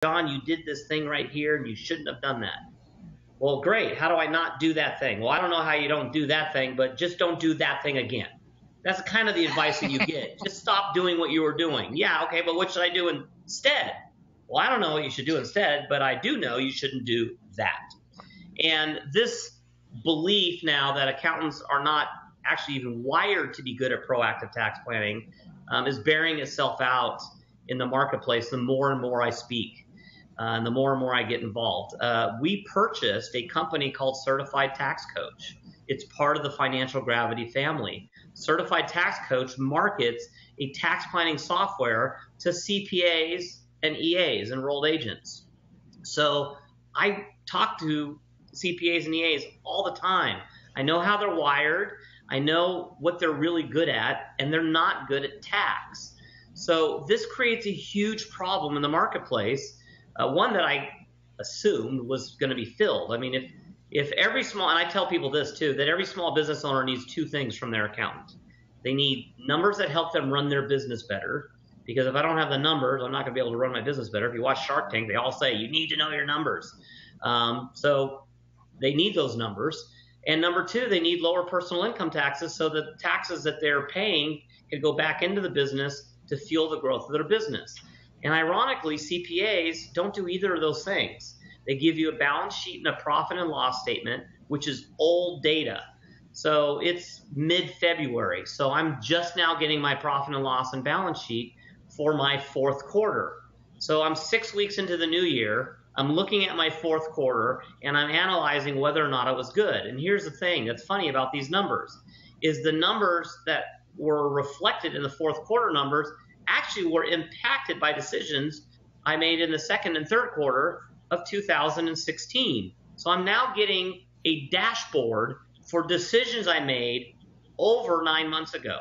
John, you did this thing right here and you shouldn't have done that. Well, great. How do I not do that thing? Well, I don't know how you don't do that thing, but just don't do that thing again. That's kind of the advice that you get. Just stop doing what you were doing. Yeah, okay, but what should I do instead? Well, I don't know what you should do instead, but I do know you shouldn't do that. And this belief now that accountants are not actually even wired to be good at proactive tax planning is bearing itself out in the marketplace the more and more I speak. And the more and more I get involved. We purchased a company called Certified Tax Coach. It's part of the Financial Gravity family. Certified Tax Coach markets a tax planning software to CPAs and EAs, enrolled agents. So I talk to CPAs and EAs all the time. I know how they're wired. I know what they're really good at, and they're not good at tax. So this creates a huge problem in the marketplace. One that I assumed was going to be filled. I mean, if every small, and I tell people this too, that every small business owner needs two things from their accountant. They need numbers that help them run their business better, because if I don't have the numbers, I'm not going to be able to run my business better. If you watch Shark Tank, they all say you need to know your numbers. So they need those numbers. And number two, they need lower personal income taxes so the taxes that they're paying can go back into the business to fuel the growth of their business. And ironically, CPAs don't do either of those things. They give you a balance sheet and a profit and loss statement, which is old data. So it's mid-February. So I'm just now getting my profit and loss and balance sheet for my fourth quarter. So I'm 6 weeks into the new year. I'm looking at my fourth quarter, and I'm analyzing whether or not it was good. And here's the thing that's funny about these numbers, is the numbers that were reflected in the fourth quarter numbers actually were impacted by decisions I made in the second and third quarter of 2016. So I'm now getting a dashboard for decisions I made over 9 months ago.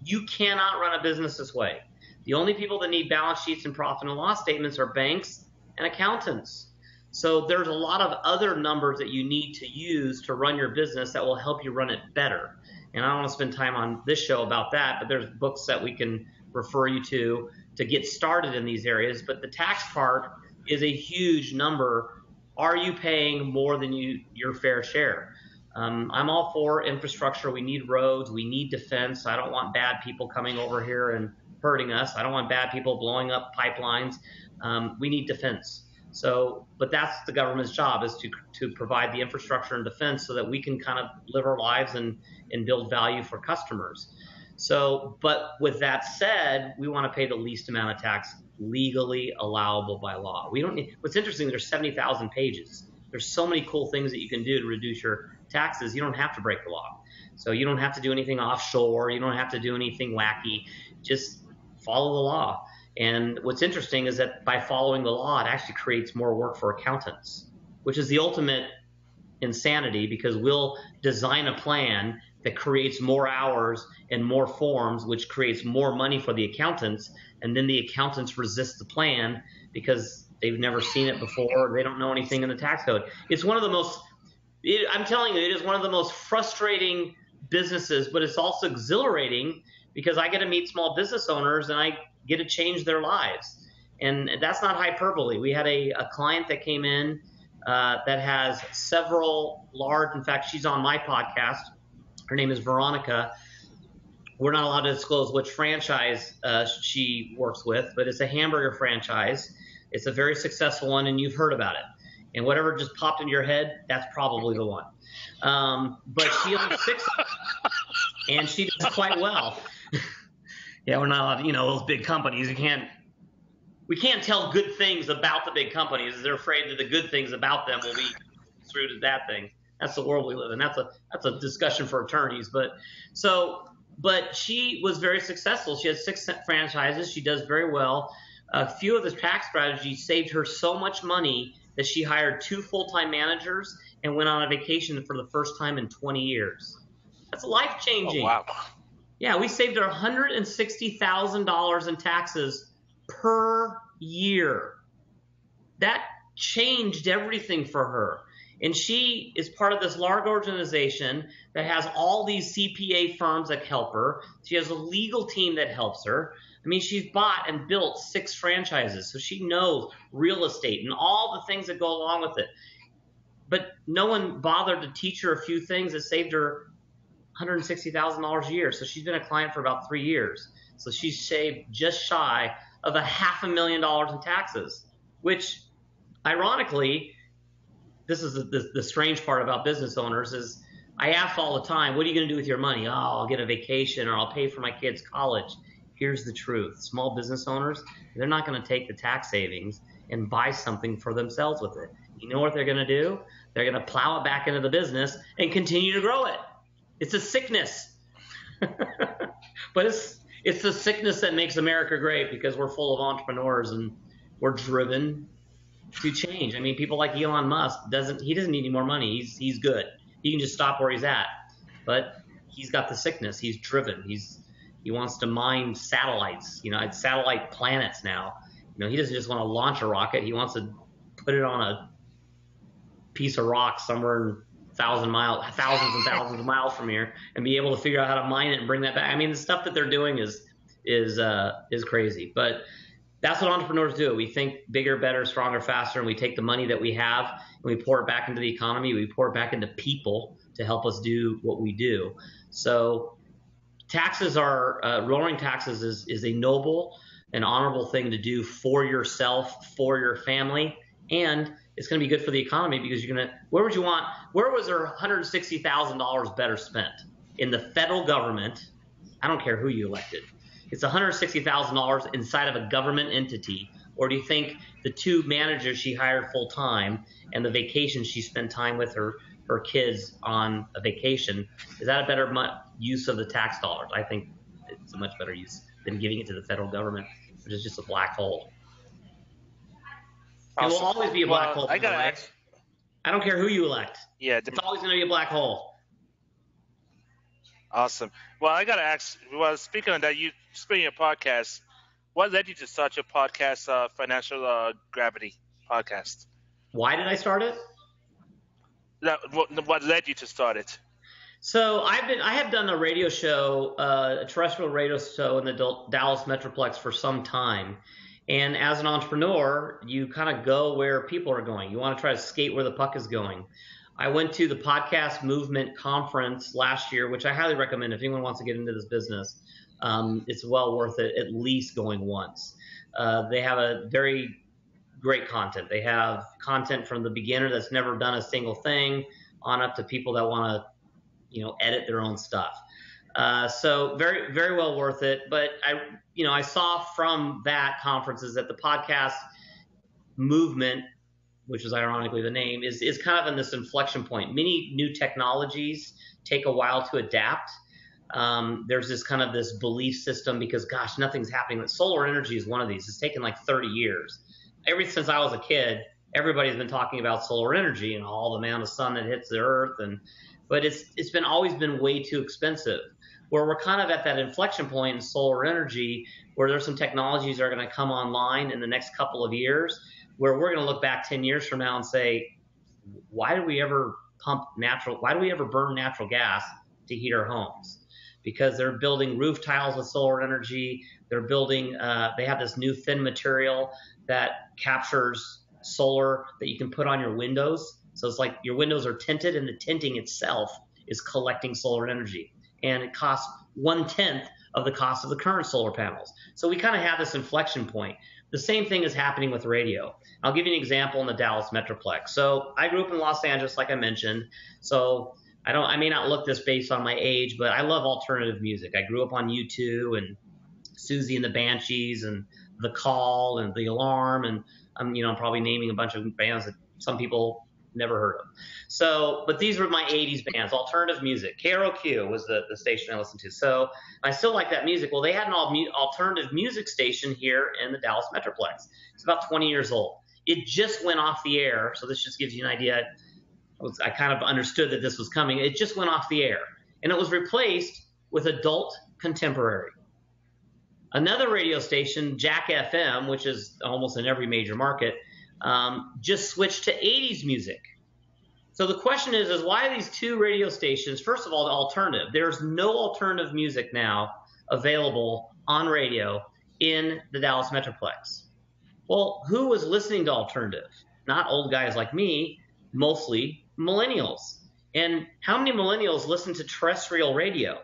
You cannot run a business this way. The only people that need balance sheets and profit and loss statements are banks and accountants. So there's a lot of other numbers that you need to use to run your business that will help you run it better. And I don't want to spend time on this show about that, but there's books that we can refer you to get started in these areas. But the tax part is a huge number. Are you paying more than your fair share? I'm all for infrastructure. We need roads. We need defense. I don't want bad people coming over here and hurting us. I don't want bad people blowing up pipelines. We need defense. So, but that's the government's job, is to provide the infrastructure and defense so that we can kind of live our lives and build value for customers. So, but with that said, we want to pay the least amount of tax legally allowable by law. We don't need, what's interesting, there's 70,000 pages. There's so many cool things that you can do to reduce your taxes. You don't have to break the law. So you don't have to do anything offshore. You don't have to do anything wacky. Just follow the law. And what's interesting is that by following the law, it actually creates more work for accountants, which is the ultimate insanity, because we'll design a plan that creates more hours and more forms, which creates more money for the accountants, and then the accountants resist the plan because they've never seen it before. They don't know anything in the tax code. It's one of the most, I'm telling you, it is one of the most frustrating businesses, but it's also exhilarating because I get to meet small business owners and I get to change their lives. And that's not hyperbole. We had a client that came in that has several large, in fact, she's on my podcast. Her name is Veronica. We're not allowed to disclose which franchise she works with, but it's a hamburger franchise. It's a very successful one, and you've heard about it. And whatever just popped into your head, that's probably the one. But she owns 6 of them, and she does quite well. Yeah, we're not allowed, those big companies. We can't tell good things about the big companies. They're afraid that the good things about them will be through to bad things. That's the world we live in. That's a discussion for attorneys. But she was very successful. She has 6 franchises. She does very well. A few of the tax strategies saved her so much money that she hired 2 full-time managers and went on a vacation for the first time in 20 years. That's life-changing. Oh, wow. Yeah, we saved her $160,000 in taxes per year. That changed everything for her. And she is part of this large organization that has all these CPA firms that help her. She has a legal team that helps her. I mean, she's bought and built 6 franchises, so she knows real estate and all the things that go along with it. But no one bothered to teach her a few things that saved her $160,000 a year. So she's been a client for about 3 years. So she's saved just shy of $500,000 in taxes, which ironically, this is the strange part about business owners is I ask all the time, what are you going to do with your money? Oh, I'll get a vacation or I'll pay for my kids' college. Here's the truth. Small business owners, they're not going to take the tax savings and buy something for themselves with it. You know what they're going to do? They're going to plow it back into the business and continue to grow it. It's a sickness. But it's the sickness that makes America great because we're full of entrepreneurs and we're driven to change. I mean, people like Elon Musk doesn't need any more money. He's good. He can just stop where he's at. But he's got the sickness. He's driven. He wants to mine satellites. You know, it's satellite planets now. You know, he doesn't just want to launch a rocket. He wants to put it on a piece of rock somewhere thousands and thousands of miles from here, and be able to figure out how to mine it and bring that back. I mean, the stuff that they're doing is crazy. But that's what entrepreneurs do. We think bigger, better, stronger, faster, and we take the money that we have and we pour it back into the economy. We pour it back into people to help us do what we do. So taxes are lowering taxes is a noble and honorable thing to do for yourself, for your family, and it's going to be good for the economy because you're going to where was there $160,000 better spent? In the federal government. I don't care who you elected. It's $160,000 inside of a government entity, or do you think the 2 managers she hired full time and the vacation she spent time with her kids on a vacation, is that a better use of the tax dollars? I think it's a much better use than giving it to the federal government, which is just a black hole. It will always be a black hole. I gotta ask. I don't care who you elect. Yeah, it's always going to be a black hole. Awesome. Well, I gotta ask. Well, speaking of that, speaking of podcasts, what led you to start your podcast, Financial Gravity podcast? Why did I start it? What led you to start it? So I have done a radio show, a terrestrial radio show in the Dallas Metroplex for some time. And as an entrepreneur, you kind of go where people are going. You want to try to skate where the puck is going. I went to the Podcast Movement Conference last year, which I highly recommend if anyone wants to get into this business. It's well worth it, at least going once. They have a very great content. They have content from the beginner that's never done a single thing on up to people that want to, edit their own stuff. So very, very well worth it. But I saw from that conference is that the podcast movement, which is ironically the name, is kind of in this inflection point. Many new technologies take a while to adapt. There's this belief system because, gosh, nothing's happening. Solar energy is one of these. It's taken like 30 years. Ever since I was a kid, everybody's been talking about solar energy and all the amount of sun that hits the earth. But it's always been way too expensive. Where we're kind of at that inflection point in solar energy where there's some technologies that are going to come online in the next couple of years where we're going to look back 10 years from now and say, why do we ever burn natural gas to heat our homes? Because they're building roof tiles with solar energy. They're building, they have this new thin material that captures solar that you can put on your windows. So it's like your windows are tinted and the tinting itself is collecting solar energy. And it costs 1/10 of the cost of the current solar panels. So we kind of have this inflection point. The same thing is happening with radio. I'll give you an example in the Dallas Metroplex. So I grew up in Los Angeles, like I mentioned. So I may not look this based on my age, but I love alternative music. I grew up on U2 and Susie and the Banshees and The Call and The Alarm. And I'm probably naming a bunch of bands that some people never heard of. So, but these were my 80s bands, alternative music. KROQ was the station I listened to. So I still like that music. Well, they had an alternative music station here in the Dallas Metroplex. It's about 20 years old. It just went off the air. So this just gives you an idea. I kind of understood that this was coming. It just went off the air. And it was replaced with adult contemporary. Another radio station, Jack FM, which is almost in every major market, just switched to 80s music. So the question is why are these 2 radio stations, first of all, the alternative? There's no alternative music now available on radio in the Dallas Metroplex. Well, who was listening to alternative? Not old guys like me, mostly millennials. And how many millennials listen to terrestrial radio?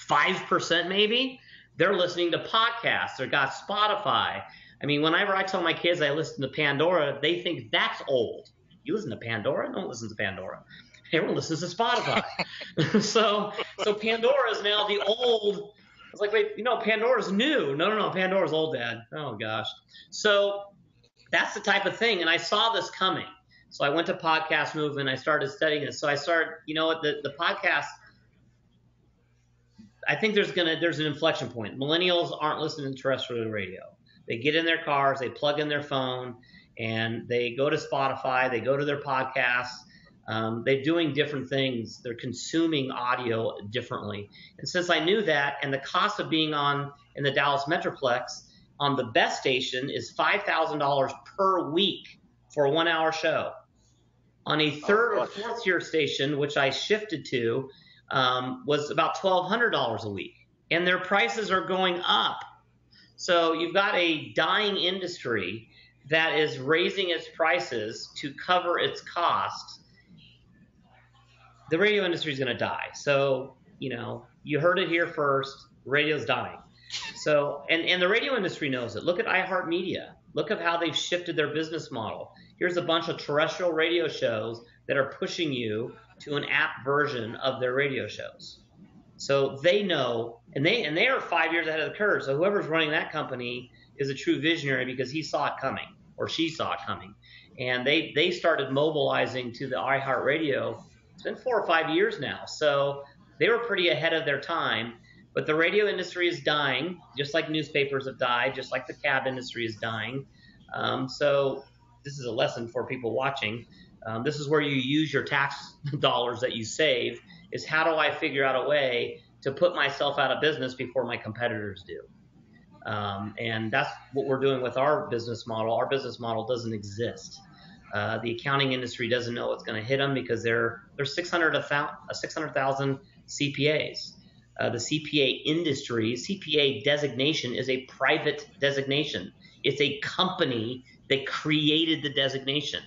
5% maybe? They're listening to podcasts or got Spotify. I mean, whenever I tell my kids I listen to Pandora, they think that's old. You listen to Pandora? No one listens to Pandora. Everyone listens to Spotify. so Pandora is now the old. It's like, wait, Pandora's new. No, Pandora's old, Dad. Oh, gosh. So that's the type of thing. And I saw this coming. So I went to Podcast Movement. I started studying it. So I started, the podcast, I think there's an inflection point. Millennials aren't listening to terrestrial radio. They get in their cars, they plug in their phone, and they go to Spotify, they go to their podcasts. They're doing different things. They're consuming audio differently. And since I knew that, and the cost of being in the Dallas Metroplex on the best station is $5,000 per week for a 1-hour show. On a third or fourth tier station, which I shifted to, was about $1,200 a week. And their prices are going up. So you've got a dying industry that is raising its prices to cover its costs. The radio industry is going to die. So, you heard it here first. Radio's dying. So, and the radio industry knows it. Look at iHeartMedia. Look at how they've shifted their business model. Here's a bunch of terrestrial radio shows that are pushing you to an app version of their radio shows. So they know, and they are 5 years ahead of the curve. So whoever's running that company is a true visionary because he saw it coming, or she saw it coming. And they started mobilizing to the iHeartRadio. It's been 4 or 5 years now. So they were pretty ahead of their time. But the radio industry is dying, just like newspapers have died, just like the cab industry is dying. So this is a lesson for people watching. This is where you use your tax dollars that you save, is how do I figure out a way to put myself out of business before my competitors do? And that's what we're doing with our business model. Our business model doesn't exist. The accounting industry doesn't know what's going to hit them because they're 600,000 CPAs. The CPA industry, CPA designation is a private designation. It's a company that created the designation.